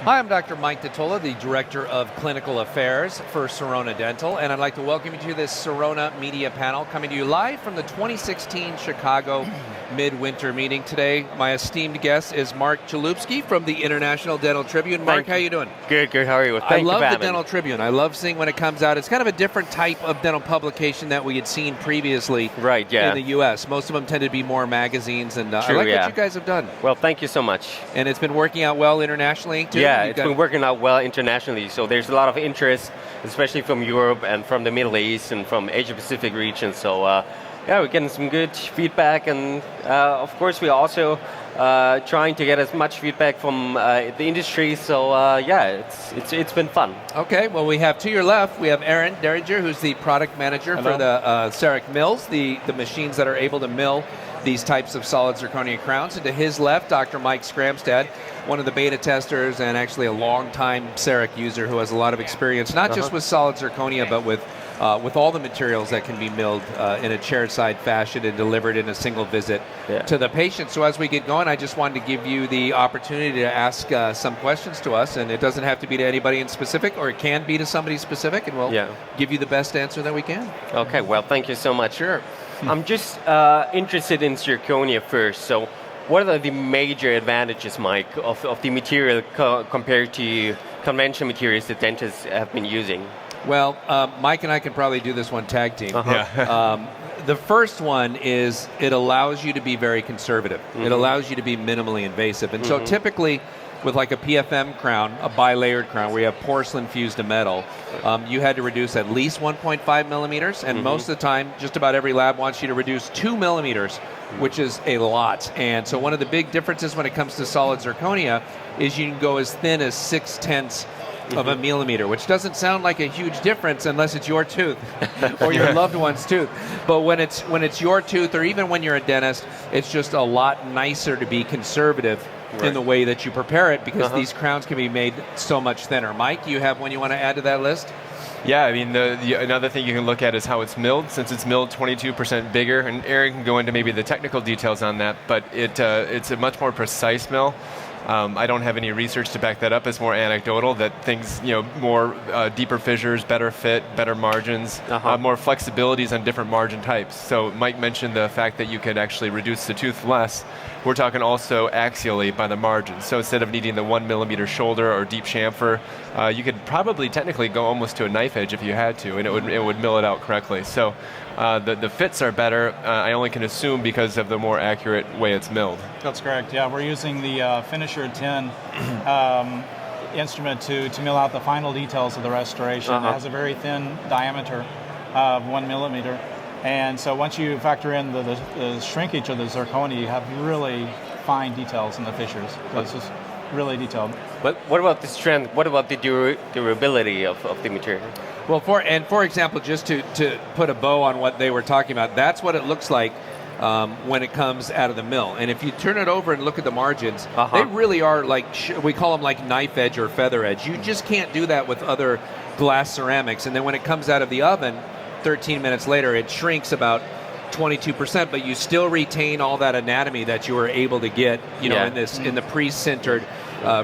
Hi, I'm Dr. Mike DiTolla, the Director of Clinical Affairs for Sirona Dental, and I'd like to welcome you to this Sirona Media Panel, coming to you live from the 2016 Chicago Midwinter meeting. Today, my esteemed guest is Marc Chalupsky from the International Dental Tribune. Marc, how you doing? Good, how are you? I love the Dental Tribune. I love seeing when it comes out. It's kind of a different type of dental publication that we had seen previously in the U.S. Most of them tend to be more magazines, and I like what you guys have done. Well, thank you so much. And it's been working out well internationally, too? Yeah, it's been working out well internationally. So there's a lot of interest, especially from Europe and from the Middle East and from Asia-Pacific region. So yeah, we're getting some good feedback, and of course we're also trying to get as much feedback from the industry. So yeah, it's been fun. Okay, well, we have to your left, we have Aaron Dayringer, who's the product manager for the CEREC mills, the machines that are able to mill these types of solid zirconia crowns. And to his left, Dr. Mike Skramstad, one of the beta testers and actually a long-time CEREC user who has a lot of experience, not just with solid zirconia, but with all the materials that can be milled in a chairside fashion and delivered in a single visit to the patient. So as we get going, I just wanted to give you the opportunity to ask some questions to us, and it doesn't have to be to anybody in specific, or it can be to somebody specific, and we'll give you the best answer that we can. Okay, well, thank you so much. Sure. I'm just interested in zirconia first. So what are the major advantages, Mike, of the material compared to conventional materials that dentists have been using? Well, Mike and I can probably do this one tag team. The first one is it allows you to be very conservative. It allows you to be minimally invasive. And so typically with like a PFM crown, a bilayered crown where you have porcelain fused to metal, you had to reduce at least 1.5 millimeters, and most of the time, just about every lab wants you to reduce 2 millimeters, which is a lot. And so one of the big differences when it comes to solid zirconia is you can go as thin as 0.6 of a millimeter, which doesn't sound like a huge difference unless it's your tooth or your loved one's tooth. But when it's your tooth, or even when you're a dentist, it's just a lot nicer to be conservative in the way that you prepare it, because these crowns can be made so much thinner. Mike, you have one you want to add to that list? Yeah, I mean, another thing you can look at is how it's milled. Since it's milled 22% bigger, and Aaron can go into maybe the technical details on that, but it's a much more precise mill. I don't have any research to back that up. It's more anecdotal that things, more deeper fissures, better fit, better margins, more flexibilities on different margin types. So Mike mentioned the fact that you could actually reduce the tooth less. We're talking also axially by the margins. So instead of needing the 1 millimeter shoulder or deep chamfer, you could probably technically go almost to a knife edge if you had to, and it would mill it out correctly. So the fits are better. I only can assume because of the more accurate way it's milled. That's correct. Yeah, we're using the Finisher 10 instrument to mill out the final details of the restoration. It has a very thin diameter of 1 millimeter. And so once you factor in the shrinkage of the zirconia, you have really fine details in the fissures. So it's just really detailed. But what about the strength? What about the durability of the material? Well, for example, just to put a bow on what they were talking about, that's what it looks like when it comes out of the mill. And if you turn it over and look at the margins, they really are like, we call them like knife edge or feather edge. You just can't do that with other glass ceramics. And then when it comes out of the oven, 13 minutes later, it shrinks about 22%, but you still retain all that anatomy that you were able to get, in the pre-sintered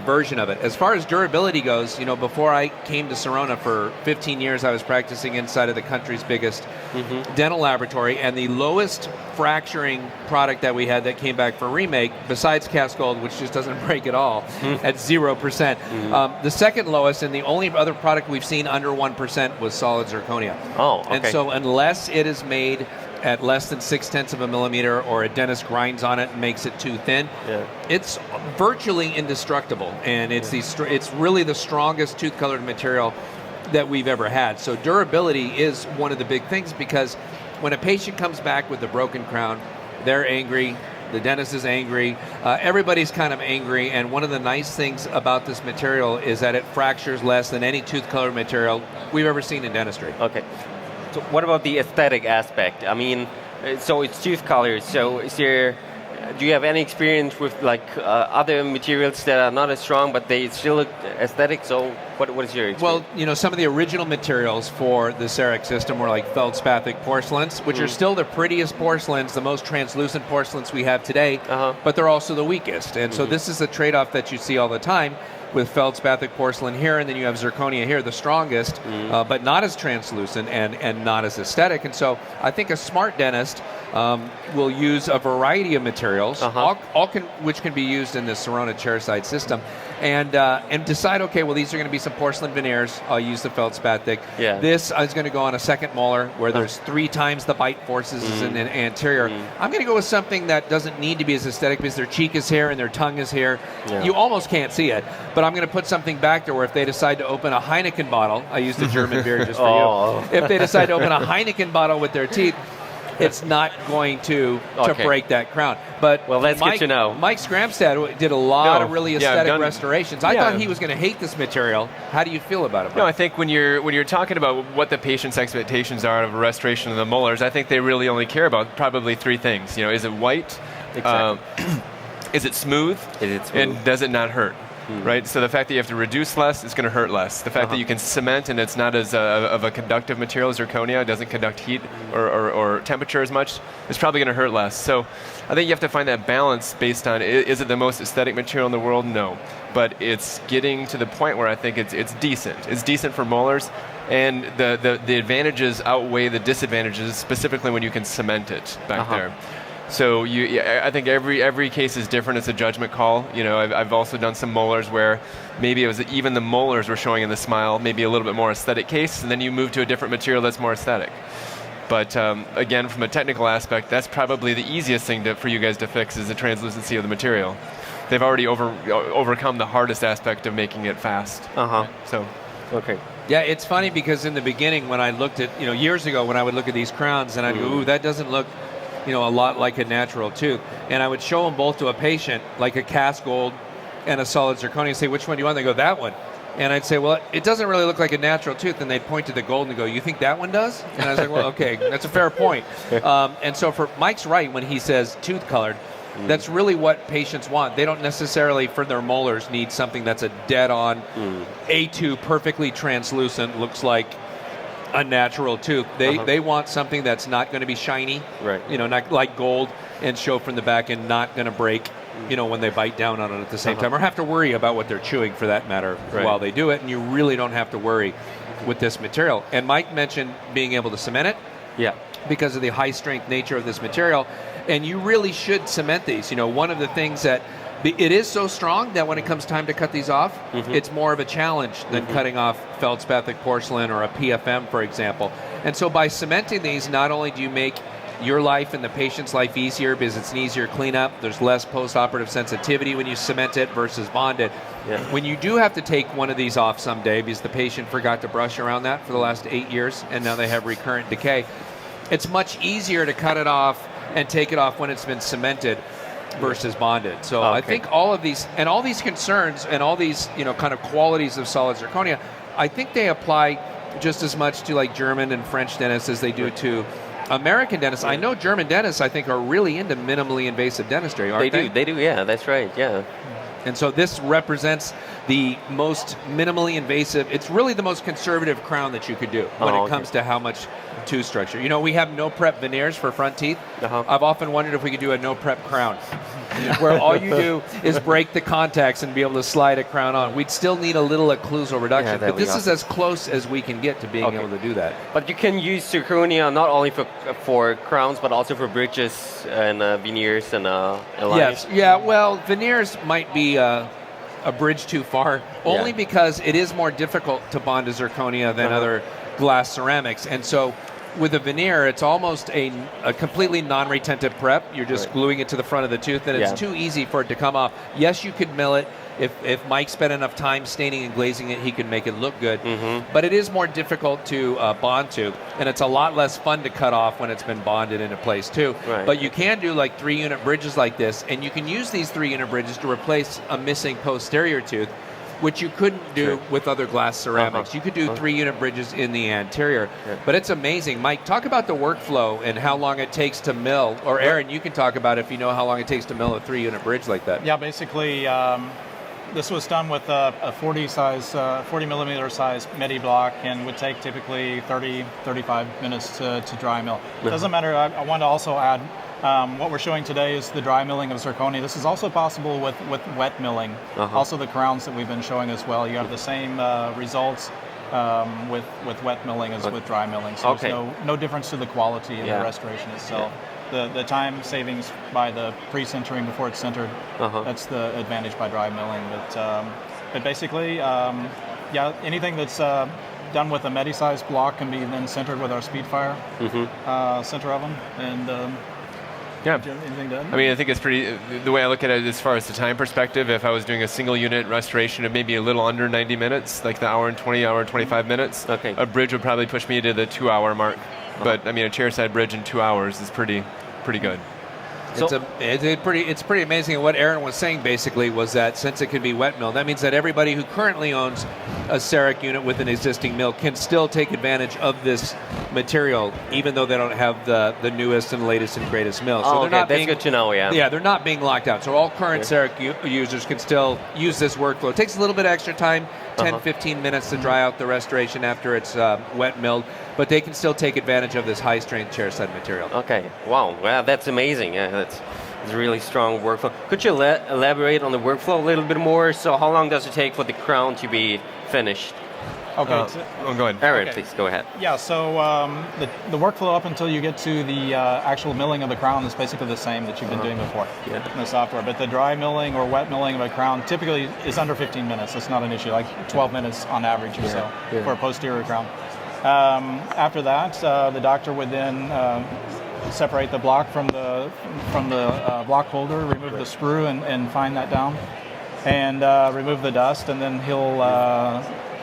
version of it. As far as durability goes, before I came to Sirona for 15 years, I was practicing inside of the country's biggest dental laboratory, and the lowest fracturing product that we had that came back for remake, besides cast gold, which just doesn't break at all, at 0%. The second lowest and the only other product we've seen under 1% was solid zirconia. Oh, okay. And so unless it is made at less than 0.6 of a millimeter, or a dentist grinds on it and makes it too thin, it's virtually indestructible, and it's really the strongest tooth-colored material that we've ever had. So durability is one of the big things, because when a patient comes back with a broken crown, they're angry, the dentist is angry, everybody's kind of angry, and one of the nice things about this material is that it fractures less than any tooth-colored material we've ever seen in dentistry. Okay. So what about the aesthetic aspect? I mean, so it's tooth colors. So do you have any experience with other materials that are not as strong, but they still look aesthetic? So what is your experience? Well, some of the original materials for the CEREC system were like feldspathic porcelains, which are still the prettiest porcelains, the most translucent porcelains we have today, but they're also the weakest. And so this is a trade-off that you see all the time. with feldspathic porcelain here, and then you have zirconia here, the strongest, but not as translucent and not as aesthetic. And so I think a smart dentist will use a variety of materials, which can be used in the Sirona chairside system, and decide, okay, well, these are going to be some porcelain veneers. I'll use the feldspathic. Yeah. This is going to go on a second molar where there's 3 times the bite forces is in the anterior. I'm going to go with something that doesn't need to be as aesthetic because their cheek is here and their tongue is here. Yeah. You almost can't see it, but I'm going to put something back there where if they decide to open a Heineken bottle, I used a German beer just for you. If they decide to open a Heineken bottle with their teeth, it's not going to break that crown. But that's good to know. Mike Skramstad did a lot of really aesthetic restorations. I thought he was going to hate this material. How do you feel about it, Brian? No, I think when you're talking about what the patient's expectations are of a restoration of the molars, I think they really only care about probably 3 things. Is it white? Exactly. Is it smooth? And does it not hurt? Right, so the fact that you have to reduce less is going to hurt less. The fact that you can cement and it's not as of a conductive material as zirconia, it doesn't conduct heat or temperature as much, it's probably going to hurt less. So I think you have to find that balance based on, is it the most aesthetic material in the world? No, but it's getting to the point where I think it's decent. It's decent for molars, and the advantages outweigh the disadvantages, specifically when you can cement it back there. So I think every case is different. It's a judgment call. I've also done some molars where maybe it was even the molars were showing in the smile, maybe a little bit more aesthetic case, and then you move to a different material that's more aesthetic. But again, from a technical aspect, that's probably the easiest thing for you guys to fix is the translucency of the material. They've already overcome the hardest aspect of making it fast. So. Okay. Yeah, it's funny because in the beginning when I looked at, years ago when I would look at these crowns and I'd go, ooh, that doesn't look a lot like a natural tooth. And I would show them both to a patient, like a cast gold and a solid zirconia, and say, which one do you want? They go, that one. And I'd say, well, it doesn't really look like a natural tooth. And they'd point to the gold and go, you think that one does? And I was like, well, okay, that's a fair point. And so Mike's right when he says tooth colored. That's really what patients want. They don't necessarily, for their molars, need something that's a dead-on A2, perfectly translucent, looks like a natural tooth. They want something that's not going to be shiny, right? Not like gold, and show from the back, and not going to break, when they bite down on it at the same time, or have to worry about what they're chewing for that matter while they do it. And you really don't have to worry with this material. And Mike mentioned being able to cement it, because of the high strength nature of this material, and you really should cement these. One of the things that it is so strong that when it comes time to cut these off, it's more of a challenge than cutting off feldspathic porcelain or a PFM, for example. And so by cementing these, not only do you make your life and the patient's life easier because it's an easier cleanup, there's less post-operative sensitivity when you cement it versus bond it. When you do have to take one of these off someday because the patient forgot to brush around that for the last 8 years and now they have recurrent decay, it's much easier to cut it off and take it off when it's been cemented versus bonded. So I think all of these concerns and all these kind of qualities of solid zirconia, I think they apply just as much to like German and French dentists as they do to American dentists. I know German dentists, I think, are really into minimally invasive dentistry, aren't they? They do, yeah, that's right, yeah. And so this represents the most minimally invasive, it's really the most conservative crown that you could do when it comes to how much tooth structure. We have no prep veneers for front teeth. I've often wondered if we could do a no prep crown, where all you do is break the contacts and be able to slide a crown on. We'd still need a little occlusal reduction, but this is as close as we can get to being able to do that. But you can use zirconia not only for crowns, but also for bridges and veneers and lines. Yes, yeah, well, veneers might be a bridge too far, only because it is more difficult to bond to zirconia than other glass ceramics. And so with a veneer, it's almost a completely non-retentive prep. You're just gluing it to the front of the tooth, and it's too easy for it to come off. Yes, you could mill it. If Mike spent enough time staining and glazing it, he could make it look good. But it is more difficult to bond to, and it's a lot less fun to cut off when it's been bonded into place too. But you can do like 3-unit bridges like this, and you can use these 3-unit bridges to replace a missing posterior tooth, which you couldn't do with other glass ceramics. You could do 3-unit bridges in the anterior. But it's amazing. Mike, talk about the workflow and how long it takes to mill, or Aaron, you can talk about if you know how long it takes to mill a 3-unit bridge like that. Yeah, basically, this was done with a 40 millimeter size medi block and would take typically 30, 35 minutes to dry mill. It doesn't matter, I want to also add, What we're showing today is the dry milling of zirconia. This is also possible with wet milling. Also the crowns that we've been showing as well. You have the same results with wet milling as with dry milling. So there's no difference to the quality in the restoration itself. The time savings by the pre-sintering before it's sintered, that's the advantage by dry milling. But basically, anything that's done with a Medi-sized block can be then sintered with our Speedfire sinter oven. And anything done? I mean, I think it's pretty, the way I look at it as far as the time perspective, if I was doing a single unit restoration of maybe a little under 90 minutes, like the hour and 25 minutes, a bridge would probably push me to the 2-hour mark. But I mean, a chairside bridge in 2 hours is pretty good. It's pretty amazing. And what Aaron was saying basically was that since it can be wet milled, that means that everybody who currently owns a CEREC unit with an existing mill can still take advantage of this material, even though they don't have the newest and latest and greatest mill. So they're not that's good to know, Yeah, they're not being locked out. So all current CEREC users can still use this workflow. It takes a little bit of extra time, 10, 15 minutes to dry out the restoration after it's wet milled, but they can still take advantage of this high-strength chairside material. Okay, wow, that's amazing. That's a really strong workflow. Could you elaborate on the workflow a little bit more? So how long does it take for the crown to be finished? Okay, go ahead. Aaron, please go ahead. Yeah, so the workflow up until you get to the actual milling of the crown is basically the same that you've been doing before in the software. But the dry milling or wet milling of a crown typically is under 15 minutes. That's not an issue, like 12 minutes on average or so for a posterior crown. After that, the doctor would then separate the block from the block holder, remove the sprue and fine that down, and remove the dust, and then he'll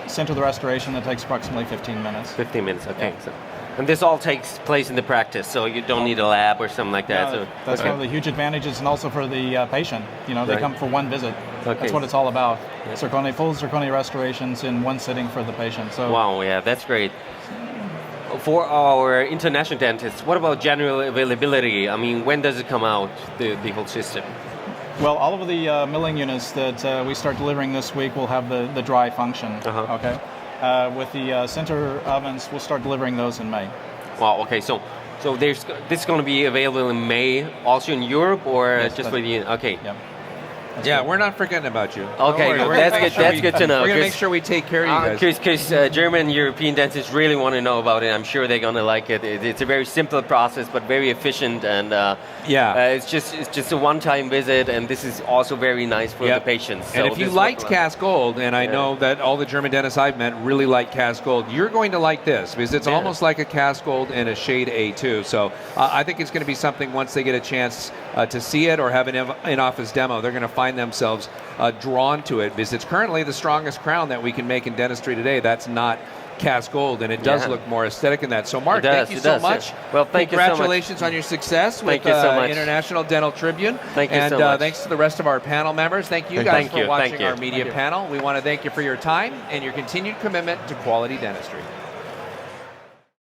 center the restoration. That takes approximately 15 minutes. 15 minutes, okay. Yeah. So, and this all takes place in the practice, so you don't need a lab or something like that. Yeah, so that's one of the huge advantages, and also for the patient. You know, they come for one visit. That's what it's all about. Full zirconia restorations in one sitting for the patient. So wow, yeah, that's great. For our international dentists, what about general availability? I mean, when does it come out, the whole system? Well, all of the milling units that we start delivering this week will have the dry function. Okay. With the center ovens, we'll start delivering those in May. Wow. Okay. So this is going to be available in May, also in Europe, or just for the okay. Yeah. Yeah, we're not forgetting about you. Okay, that's good to know. We're going to make sure we take care of you guys. Because German, European dentists really want to know about it. I'm sure they're going to like it. It's a very simple process, but very efficient, and it's just a one-time visit, and this is also very nice for the patients. And if you liked cast gold, and I know that all the German dentists I've met really like cast gold, you're going to like this, because it's almost like a cast gold in a shade A2. So I think it's going to be something, once they get a chance to see it or have an in-office demo, they're going to find themselves drawn to it, because it's currently the strongest crown that we can make in dentistry today. That's not cast gold, and it does look more aesthetic in that. So Marc, thank you so much. Well, thank you so much. Congratulations on your success with International Dental Tribune. Thank you so much. Thanks to the rest of our panel members. Thank you guys for watching our media panel. We want to thank you for your time and your continued commitment to quality dentistry.